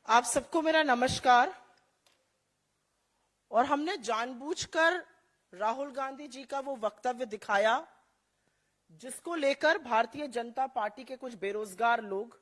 आप सबको मेरा नमस्कार। और हमने जानबूझकर राहुल गांधी जी का वो वक्तव्य दिखाया जिसको लेकर भारतीय जनता पार्टी के कुछ बेरोजगार लोग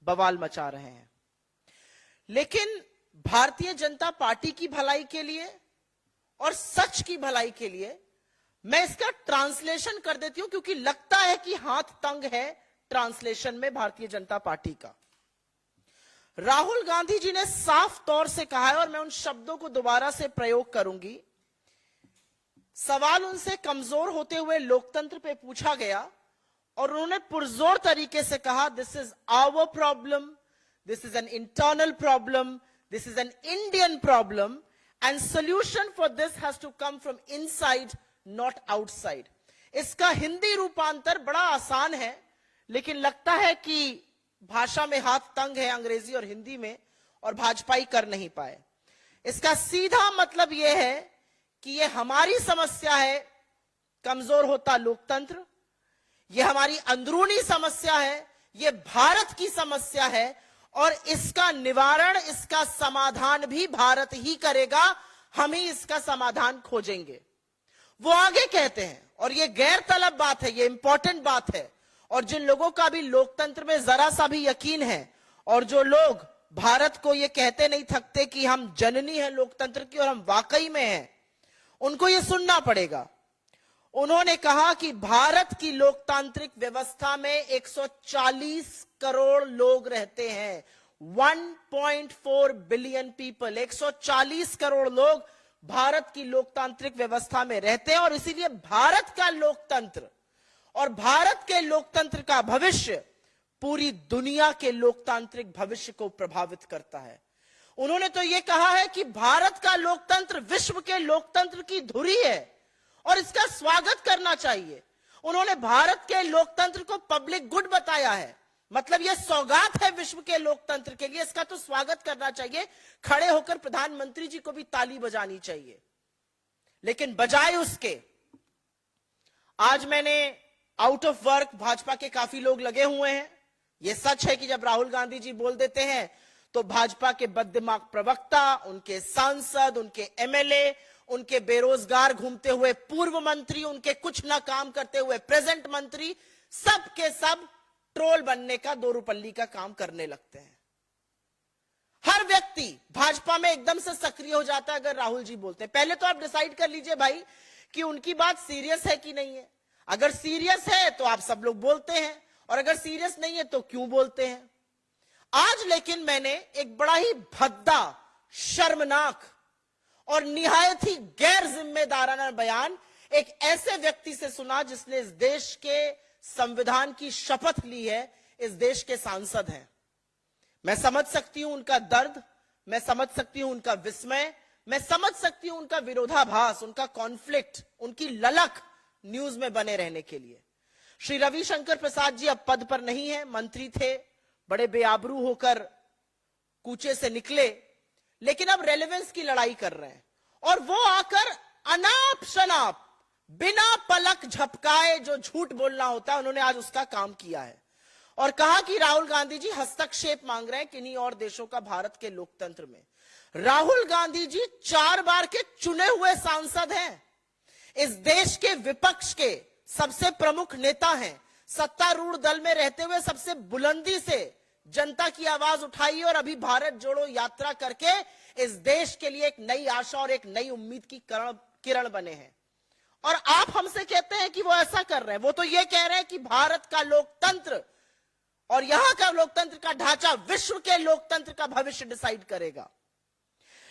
बवाल मचा रहे हैं। लेकिन भारतीय जनता पार्टी की भलाई के लिए और सच की भलाई के लिए मैं इसका ट्रांसलेशन कर देती हूं, क्योंकि लगता है कि हाथ तंग है ट्रांसलेशन में भारतीय जनता पार्टी का। राहुल गांधी जी ने साफ तौर से कहा है, और मैं उन शब्दों को दोबारा से प्रयोग करूंगी। सवाल उनसे कमजोर होते हुए लोकतंत्र पे पूछा गया और उन्होंने पुरजोर तरीके से कहा, this is our problem, this is an internal problem, this is an Indian problem and solution for this has to come from inside not outside. इसका हिंदी रूपांतर बड़ा आसान है, लेकिन लगता है कि भाषा में हाथ तंग है अंग्रेजी और हिंदी में, और भाजपाई कर नहीं पाए। इसका सीधा मतलब यह है कि यह हमारी समस्या है, कमजोर होता लोकतंत्र, यह हमारी अंदरूनी समस्या है, यह भारत की समस्या है, और इसका निवारण, इसका समाधान भी भारत ही करेगा, हम ही इसका समाधान खोजेंगे। वो आगे कहते हैं, और यह गैर तलब बात है, यह इंपॉर्टेंट बात है, और जिन लोगों का भी लोकतंत्र में जरा सा भी यकीन है, और जो लोग भारत को ये कहते नहीं थकते कि हम जननी है लोकतंत्र की और हम वाकई में हैं, उनको ये सुनना पड़ेगा। उन्होंने कहा कि भारत की लोकतांत्रिक व्यवस्था में 140 करोड़ लोग रहते हैं, 1.4 बिलियन पीपल, 140 करोड़ लोग भारत की लोकतांत्रिक व्यवस्था में रहते हैं, और इसीलिए भारत का लोकतंत्र और भारत के लोकतंत्र का भविष्य पूरी दुनिया के लोकतांत्रिक भविष्य को प्रभावित करता है। उन्होंने तो यह कहा है कि भारत का लोकतंत्र विश्व के लोकतंत्र की धुरी है और इसका स्वागत करना चाहिए। उन्होंने भारत के लोकतंत्र को पब्लिक गुड बताया है, मतलब यह सौगात है विश्व के लोकतंत्र के लिए, इसका तो स्वागत करना चाहिए। खड़े होकर प्रधानमंत्री जी को भी ताली बजानी चाहिए। लेकिन बजाय उसके आज मैंने आउट ऑफ वर्क भाजपा के काफी लोग लगे हुए हैं। यह सच है कि जब राहुल गांधी जी बोल देते हैं तो भाजपा के बददिमाग प्रवक्ता, उनके सांसद, उनके एमएलए, उनके बेरोजगार घूमते हुए पूर्व मंत्री, उनके कुछ ना काम करते हुए प्रेजेंट मंत्री, सब के सब ट्रोल बनने का, दो रुपल्ली का काम करने लगते हैं। हर व्यक्ति भाजपा में एकदम से सक्रिय हो जाता है अगर राहुल जी बोलते हैं। पहले तो आप डिसाइड कर लीजिए भाई कि उनकी बात सीरियस है कि नहीं है। अगर सीरियस है तो आप सब लोग बोलते हैं, और अगर सीरियस नहीं है तो क्यों बोलते हैं। आज लेकिन मैंने एक बड़ा ही भद्दा, शर्मनाक और निहायत ही गैर जिम्मेदाराना बयान एक ऐसे व्यक्ति से सुना जिसने इस देश के संविधान की शपथ ली है, इस देश के सांसद हैं। मैं समझ सकती हूं उनका दर्द, मैं समझ सकती हूं उनका विस्मय, मैं समझ सकती हूं उनका विरोधाभास, उनका कॉन्फ्लिक्ट, उनकी ललक न्यूज में बने रहने के लिए। श्री रविशंकर प्रसाद जी अब पद पर नहीं है, मंत्री थे, बड़े बेआबरू होकर कूचे से निकले, लेकिन अब रेलेवेंस की लड़ाई कर रहे हैं। और वो आकर अनाप शनाप, बिना पलक झपकाए जो झूठ बोलना होता है, उन्होंने आज उसका काम किया है और कहा कि राहुल गांधी जी हस्तक्षेप मांग रहे हैं किन्हीं और देशों का भारत के लोकतंत्र में। राहुल गांधी जी 4 बार के चुने हुए सांसद हैं, इस देश के विपक्ष के सबसे प्रमुख नेता हैं, सत्तारूढ़ दल में रहते हुए सबसे बुलंदी से जनता की आवाज उठाई और अभी भारत जोड़ो यात्रा करके इस देश के लिए एक नई आशा और एक नई उम्मीद की किरण बने हैं। और आप हमसे कहते हैं कि वो ऐसा कर रहे हैं। वो तो ये कह रहे हैं कि भारत का लोकतंत्र और यहां का लोकतंत्र का ढांचा विश्व के लोकतंत्र का भविष्य डिसाइड करेगा।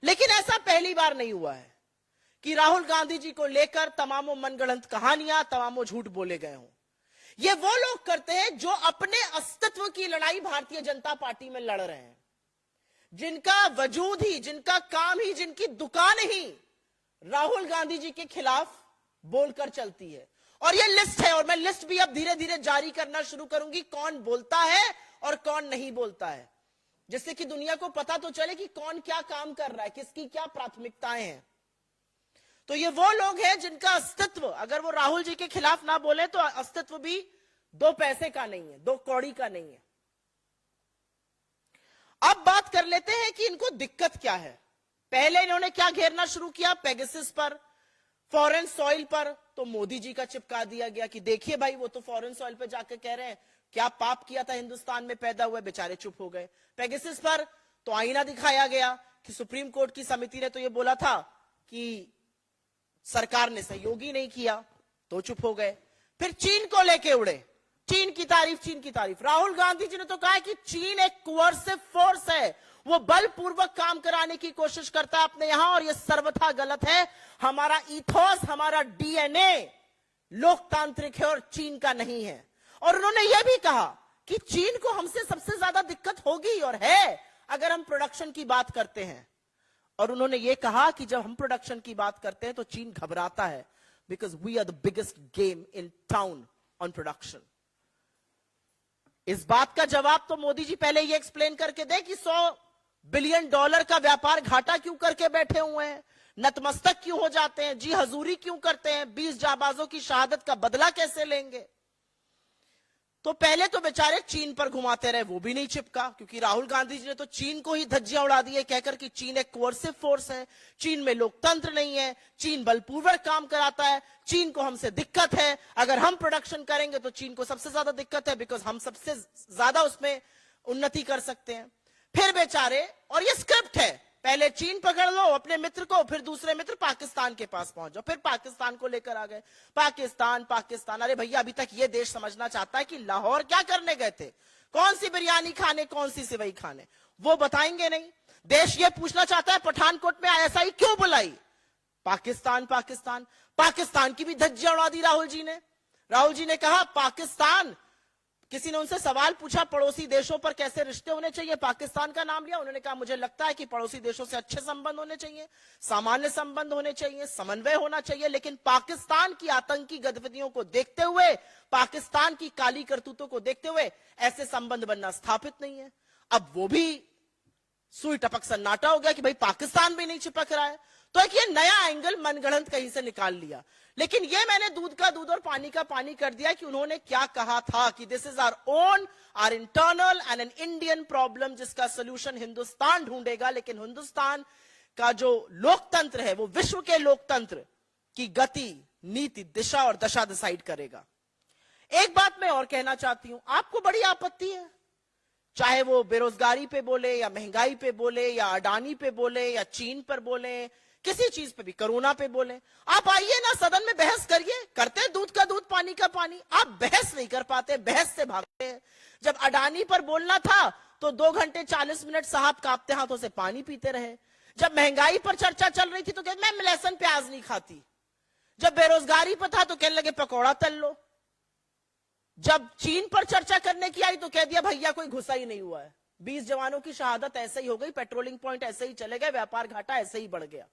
लेकिन ऐसा पहली बार नहीं हुआ है कि राहुल गांधी जी को लेकर तमामों मनगढ़ंत कहानियां, तमामों झूठ बोले गए हों। ये वो लोग करते हैं जो अपने अस्तित्व की लड़ाई भारतीय जनता पार्टी में लड़ रहे हैं, जिनका वजूद ही, जिनका काम ही, जिनकी दुकान ही राहुल गांधी जी के खिलाफ बोलकर चलती है। और ये लिस्ट है, और मैं लिस्ट भी अब धीरे धीरे जारी करना शुरू करूंगी, कौन बोलता है और कौन नहीं बोलता है, जिससे कि दुनिया को पता तो चले कि कौन क्या काम कर रहा है, किसकी क्या प्राथमिकताएं हैं। तो ये वो लोग हैं जिनका अस्तित्व, अगर वो राहुल जी के खिलाफ ना बोले तो अस्तित्व भी 2 पैसे का नहीं है, 2 कौड़ी का नहीं है। अब बात कर लेते हैं कि इनको दिक्कत क्या है। पहले इन्होंने क्या घेरना शुरू किया, पेगासस पर, फॉरेन सॉइल पर, तो मोदी जी का चिपका दिया गया कि देखिए भाई वो तो फॉरेन सॉइल पे जाके कह रहे हैं क्या पाप किया था हिंदुस्तान में पैदा हुए, बेचारे चुप हो गए। पेगासस पर तो आईना दिखाया गया कि सुप्रीम कोर्ट की समिति ने तो ये बोला था कि सरकार ने सहयोग ही नहीं किया, तो चुप हो गए। फिर चीन को लेके उड़े, चीन की तारीफ, चीन की तारीफ। राहुल गांधी जी ने तो कहा कि चीन एक कोअर्सिव फोर्स है, वो बलपूर्वक काम कराने की कोशिश करता है अपने यहां, और ये सर्वथा गलत है। हमारा इथोस, हमारा डीएनए लोकतांत्रिक है और चीन का नहीं है। और उन्होंने यह भी कहा कि चीन को हमसे सबसे ज्यादा दिक्कत होगी और है अगर हम प्रोडक्शन की बात करते हैं। और उन्होंने यह कहा कि जब हम प्रोडक्शन की बात करते हैं तो चीन घबराता है, because we are the biggest game in town on production. इस बात का जवाब तो मोदी जी पहले ये एक्सप्लेन करके दे कि $100 बिलियन का व्यापार घाटा क्यों करके बैठे हुए हैं, नतमस्तक क्यों हो जाते हैं, जी हजूरी क्यों करते हैं, 20 जाबाजों की शहादत का बदला कैसे लेंगे। तो पहले तो बेचारे चीन पर घुमाते रहे, वो भी नहीं चिपका, क्योंकि राहुल गांधी जी ने तो चीन को ही धज्जियां उड़ा दी है कहकर कि चीन एक कोअर्सिव फोर्स है, चीन में लोकतंत्र नहीं है, चीन बलपूर्वक काम कराता है, चीन को हमसे दिक्कत है, अगर हम प्रोडक्शन करेंगे तो चीन को सबसे ज्यादा दिक्कत है, बिकॉज हम सबसे ज्यादा उसमें उन्नति कर सकते हैं। फिर बेचारे, और ये स्क्रिप्ट है, पहले चीन पकड़ लो अपने मित्र को, फिर दूसरे मित्र पाकिस्तान के पास पहुंच जाओ, फिर पाकिस्तान को लेकर आ गए। पाकिस्तान पाकिस्तान, अरे भैया अभी तक ये देश समझना चाहता है कि लाहौर क्या करने गए थे, कौन सी बिरयानी खाने, कौन सी सेवई खाने, वो बताएंगे नहीं। देश ये पूछना चाहता है पठानकोट में आईएसआई क्यों बुलाई, पाकिस्तान पाकिस्तान। पाकिस्तान की भी धज्जियां उड़ा दी राहुल जी ने। राहुल जी ने कहा पाकिस्तान, किसी ने उनसे सवाल पूछा पड़ोसी देशों पर कैसे रिश्ते होने चाहिए, पाकिस्तान का नाम लिया, उन्होंने कहा मुझे लगता है कि पड़ोसी देशों से अच्छे संबंध होने चाहिए, सामान्य संबंध होने चाहिए, समन्वय होना चाहिए, लेकिन पाकिस्तान की आतंकी गतिविधियों को देखते हुए, पाकिस्तान की काली करतूतों को देखते हुए ऐसे संबंध बनना स्थापित नहीं है। अब वो भी सुई टपक सन्नाटा हो गया कि भाई पाकिस्तान भी नहीं चिपक रहा है, तो एक ये नया एंगल मनगढ़ंत कहीं से निकाल लिया। लेकिन ये मैंने दूध का दूध और पानी का पानी कर दिया कि उन्होंने क्या कहा था कि this is our own, our internal and an Indian problem, जिसका सोल्यूशन हिंदुस्तान ढूंढेगा, लेकिन हिंदुस्तान का जो लोकतंत्र है वो विश्व के लोकतंत्र की गति, नीति, दिशा और दशा डिसाइड करेगा। एक बात मैं और कहना चाहती हूं, आपको बड़ी आपत्ति है, चाहे वो बेरोजगारी पे बोले या महंगाई पे बोले या अडानी पे बोले या चीन पर बोले, किसी चीज पे भी, कोरोना पे बोले, आप आइए ना सदन में बहस करिए, करते हैं दूध का दूध पानी का पानी। आप बहस नहीं कर पाते, बहस से भागते हैं। जब अडानी पर बोलना था तो 2 घंटे 40 मिनट साहब कांपते हाथों से पानी पीते रहे। जब महंगाई पर चर्चा चल रही थी तो कहते मैं लहसुन प्याज नहीं खाती। जब बेरोजगारी पर था तो कहने लगे पकौड़ा तल लो। जब चीन पर चर्चा करने की आई तो कह दिया भैया कोई घुसा ही नहीं हुआ है, 20 जवानों की शहादत ऐसे ही हो गई, पेट्रोलिंग पॉइंट ऐसे ही चले गए, व्यापार घाटा ऐसे ही बढ़ गया।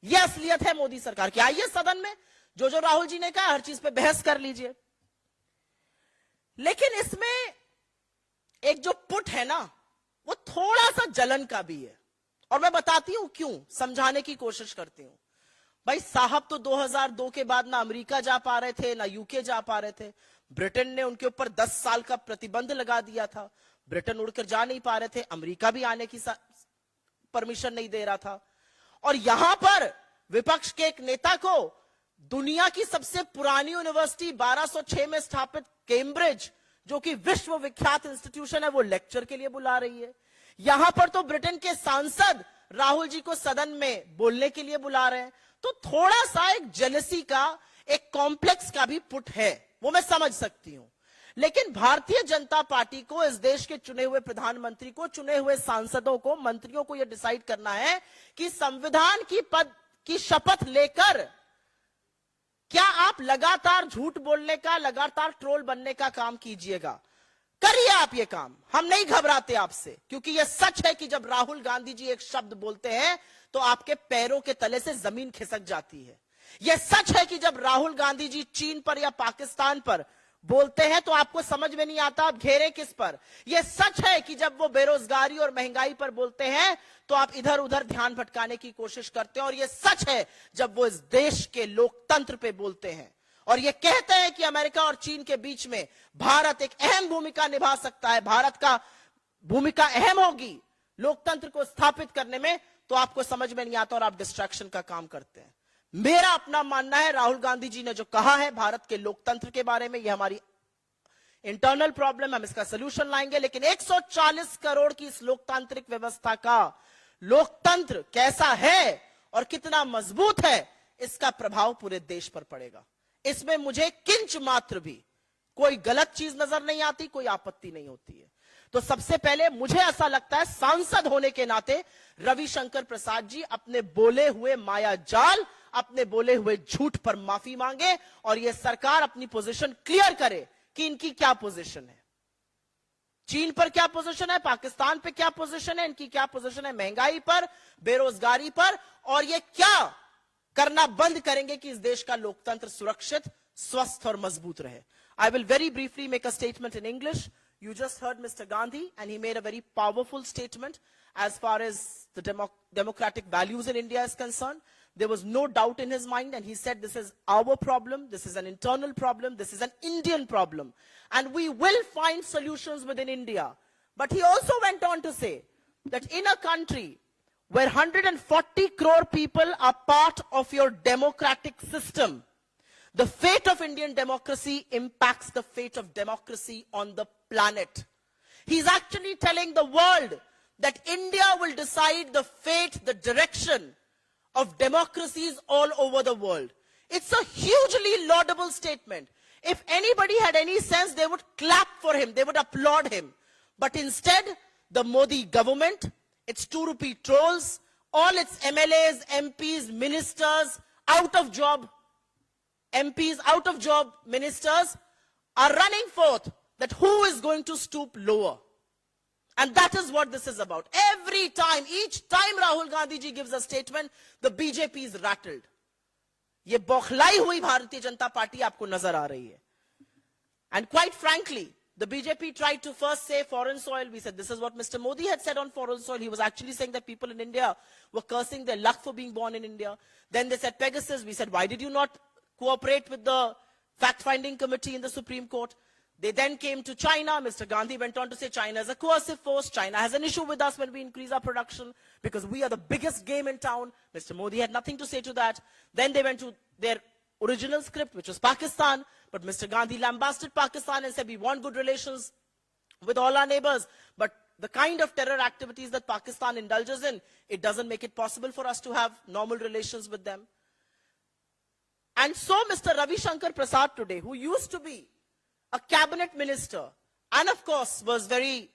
यह असलियत है मोदी सरकार की। आइए सदन में जो राहुल जी ने कहा हर चीज पे बहस कर लीजिए। लेकिन इसमें एक जो पुट है ना, वो थोड़ा सा जलन का भी है, और मैं बताती हूं क्यों, समझाने की कोशिश करती हूं। भाई साहब तो 2002 के बाद ना अमेरिका जा पा रहे थे ना यूके जा पा रहे थे, ब्रिटेन ने उनके ऊपर 10 साल का प्रतिबंध लगा दिया था, ब्रिटेन उड़कर जा नहीं पा रहे थे, अमेरिका भी आने की परमिशन नहीं दे रहा था। और यहां पर विपक्ष के एक नेता को दुनिया की सबसे पुरानी यूनिवर्सिटी 1206 में स्थापित कैम्ब्रिज, जो कि विश्व विख्यात इंस्टीट्यूशन है, वो लेक्चर के लिए बुला रही है। यहां पर तो ब्रिटेन के सांसद राहुल जी को सदन में बोलने के लिए बुला रहे हैं। तो थोड़ा सा एक जेलसी का, एक कॉम्प्लेक्स का भी पुट है, वो मैं समझ सकती हूं। लेकिन भारतीय जनता पार्टी को, इस देश के चुने हुए प्रधानमंत्री को, चुने हुए सांसदों को, मंत्रियों को यह डिसाइड करना है कि संविधान की पद की शपथ लेकर क्या आप लगातार झूठ बोलने का, लगातार ट्रोल बनने का काम कीजिएगा। करिए आप ये काम, हम नहीं घबराते आपसे, क्योंकि यह सच है कि जब राहुल गांधी जी एक शब्द बोलते हैं तो आपके पैरों के तले से जमीन खिसक जाती है। यह सच है कि जब राहुल गांधी जी चीन पर या पाकिस्तान पर बोलते हैं तो आपको समझ में नहीं आता आप घेरे किस पर। यह सच है कि जब वो बेरोजगारी और महंगाई पर बोलते हैं तो आप इधर उधर ध्यान भटकाने की कोशिश करते हैं। और यह सच है जब वो इस देश के लोकतंत्र पे बोलते हैं और ये कहते हैं कि अमेरिका और चीन के बीच में भारत एक अहम भूमिका निभा सकता है, भारत का भूमिका अहम होगी लोकतंत्र को स्थापित करने में, तो आपको समझ में नहीं आता और आप डिस्ट्रैक्शन का काम करते हैं। मेरा अपना मानना है, राहुल गांधी जी ने जो कहा है भारत के लोकतंत्र के बारे में, यह हमारी इंटरनल प्रॉब्लम, हम इसका सोल्यूशन लाएंगे, लेकिन 140 करोड़ की इस लोकतांत्रिक व्यवस्था का लोकतंत्र कैसा है और कितना मजबूत है, इसका प्रभाव पूरे देश पर पड़ेगा। इसमें मुझे किंच मात्र भी कोई गलत चीज नजर नहीं आती, कोई आपत्ति नहीं होती है। तो सबसे पहले मुझे ऐसा लगता है, सांसद होने के नाते रविशंकर प्रसाद जी अपने बोले हुए माया जाल, अपने बोले हुए झूठ पर माफी मांगे और यह सरकार अपनी पोजीशन क्लियर करे कि इनकी क्या पोजीशन है, चीन पर क्या पोजीशन है, पाकिस्तान पे क्या पोजीशन है, इनकी क्या पोजीशन है महंगाई पर, बेरोजगारी पर, और ये क्या करना बंद करेंगे कि इस देश का लोकतंत्र सुरक्षित, स्वस्थ और मजबूत रहे। I will very briefly make a statement in English. You just heard Mr. Gandhi and he made a very powerful statement as far as the democratic values in India is concerned. There was no doubt in his mind and he said this is our problem, this is an internal problem, this is an Indian problem and we will find solutions within India. But he also went on to say that in a country where 140 crore people are part of your democratic system, the fate of Indian democracy impacts the fate of democracy on the planet. He's actually telling the world that India will decide the fate, the direction of democracies all over the world. It's a hugely laudable statement. If anybody had any sense, they would clap for him, they would applaud him. But instead, the Modi government, its 2 rupee trolls, all its MLAs, MPs, ministers, out of job MPs, out of job ministers are running forth that who is going to stoop lower. And that is what this is about. Every time, each time Rahul Gandhi ji gives a statement, the BJP is rattled. ये बौखलाई हुई Bharatiya Janata party आपको नजर आ रही है. And quite frankly, the BJP tried to first say foreign soil. We said this is what Mr. Modi had said on foreign soil. He was actually saying that people in India were cursing their luck for being born in India. Then they said Pegasus. We said, why did you not cooperate with the fact-finding committee in the Supreme Court? They then came to China. Mr. Gandhi went on to say China is a coercive force. China has an issue with us when we increase our production because we are the biggest game in town. Mr. Modi had nothing to say to that. Then they went to their original script, which was Pakistan. But Mr. Gandhi lambasted Pakistan and said we want good relations with all our neighbors. But the kind of terror activities that Pakistan indulges in, it doesn't make it possible for us to have normal relations with them. And so Mr. Ravi Shankar Prasad today, who used to be a cabinet minister, and of course was very,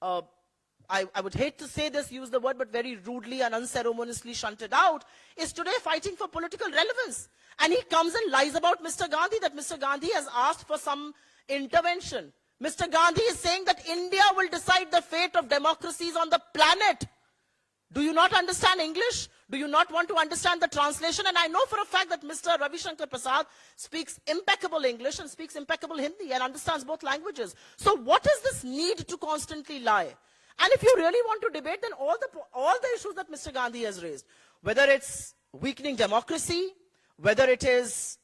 I would hate to say this, use the word, but very rudely and unceremoniously shunted out, is today fighting for political relevance. And he comes and lies about Mr. Gandhi, that Mr. Gandhi has asked for some intervention. Mr. Gandhi is saying that India will decide the fate of democracies on the planet. Do you not understand English? Do you not want to understand the translation? And I know for a fact that Mr. Ravi Shankar Prasad speaks impeccable English and speaks impeccable Hindi and understands both languages. So what is this need to constantly lie? And if you really want to debate, then all the issues that Mr. Gandhi has raised, whether it's weakening democracy, whether it is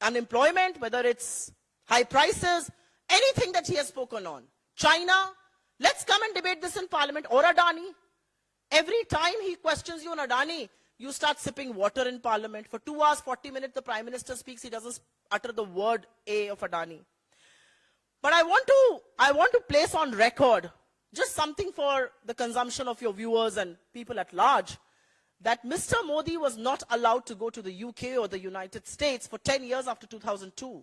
unemployment, whether it's high prices, anything that he has spoken on, China, let's come and debate this in parliament, or Adani. Every time he questions you on Adani, you start sipping water in parliament. For 2 hours, 40 minutes, the Prime Minister speaks, he doesn't utter the word A of Adani. But I want to place on record just something for the consumption of your viewers and people at large, that Mr. Modi was not allowed to go to the UK or the United States for 10 years after 2002.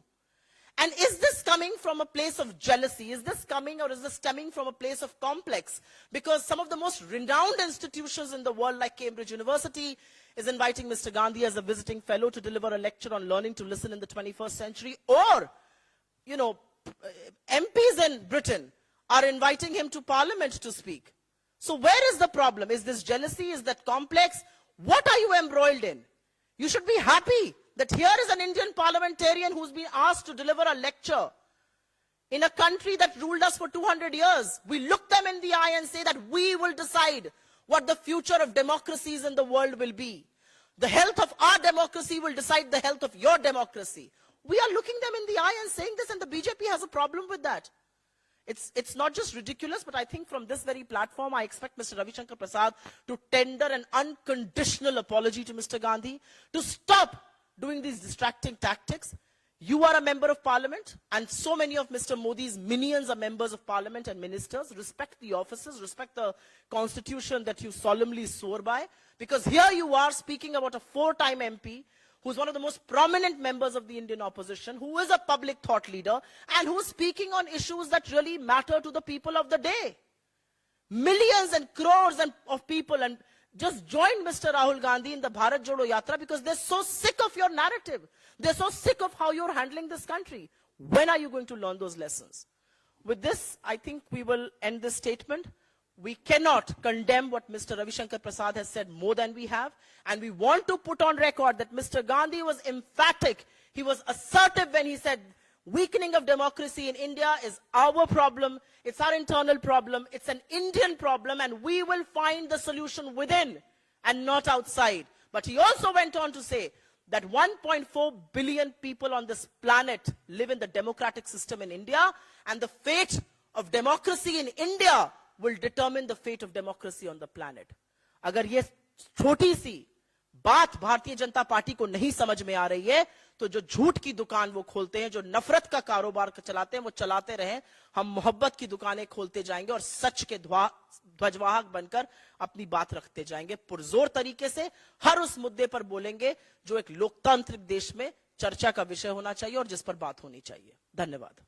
And is this coming from a place of jealousy? Is this coming or is this stemming from a place of complex? Because some of the most renowned institutions in the world, like Cambridge University, is inviting Mr. Gandhi as a visiting fellow to deliver a lecture on learning to listen in the 21st century. Or, you know, MPs in Britain are inviting him to parliament to speak. So where is the problem? Is this jealousy? Is that complex? What are you embroiled in? You should be happy that here is an Indian parliamentarian who's been asked to deliver a lecture in a country that ruled us for 200 years. We look them in the eye and say that we will decide what the future of democracies in the world will be. The health of our democracy will decide the health of your democracy. We are looking them in the eye and saying this, and the BJP has a problem with that. It's not just ridiculous, but I think from this very platform, I expect Mr. Ravi Shankar Prasad to tender an unconditional apology to Mr. Gandhi, to stop doing these distracting tactics. You are a member of parliament, and so many of Mr. Modi's minions are members of parliament and ministers. Respect the offices, respect the constitution that you solemnly swore by, because here you are speaking about a 4-time MP, who's one of the most prominent members of the Indian opposition, who is a public thought leader, and who's speaking on issues that really matter to the people of the day. Millions and crores of people and just joined Mr. Rahul Gandhi in the Bharat Jodo Yatra because they're so sick of your narrative. They're so sick of how you're handling this country. When are you going to learn those lessons? With this, I think we will end this statement. We cannot condemn what Mr. Ravi Shankar Prasad has said more than we have. And we want to put on record that Mr. Gandhi was emphatic. He was assertive when he said, weakening of democracy in India is our problem. It's our internal problem. It's an Indian problem. And we will find the solution within and not outside. But he also went on to say that 1.4 billion people on this planet live in the democratic system in India. And the fate of democracy in India will determine the fate of democracy on the planet. अगर ये छोटी सी बात Bharatiya Janata party को नहीं समझ में आ रही है, तो जो झूठ की दुकान वो खोलते हैं, जो नफरत का कारोबार चलाते हैं, वो चलाते रहें। हम मोहब्बत की दुकानें खोलते जाएंगे और सच के ध्वजवाहक बनकर अपनी बात रखते जाएंगे। पुरजोर तरीके से हर उस मुद्दे पर बोलेंगे जो एक लोकतांत्रिक देश में चर्चा का विषय होना चाहिए और जिस पर बात होनी चाहिए। धन्यवाद।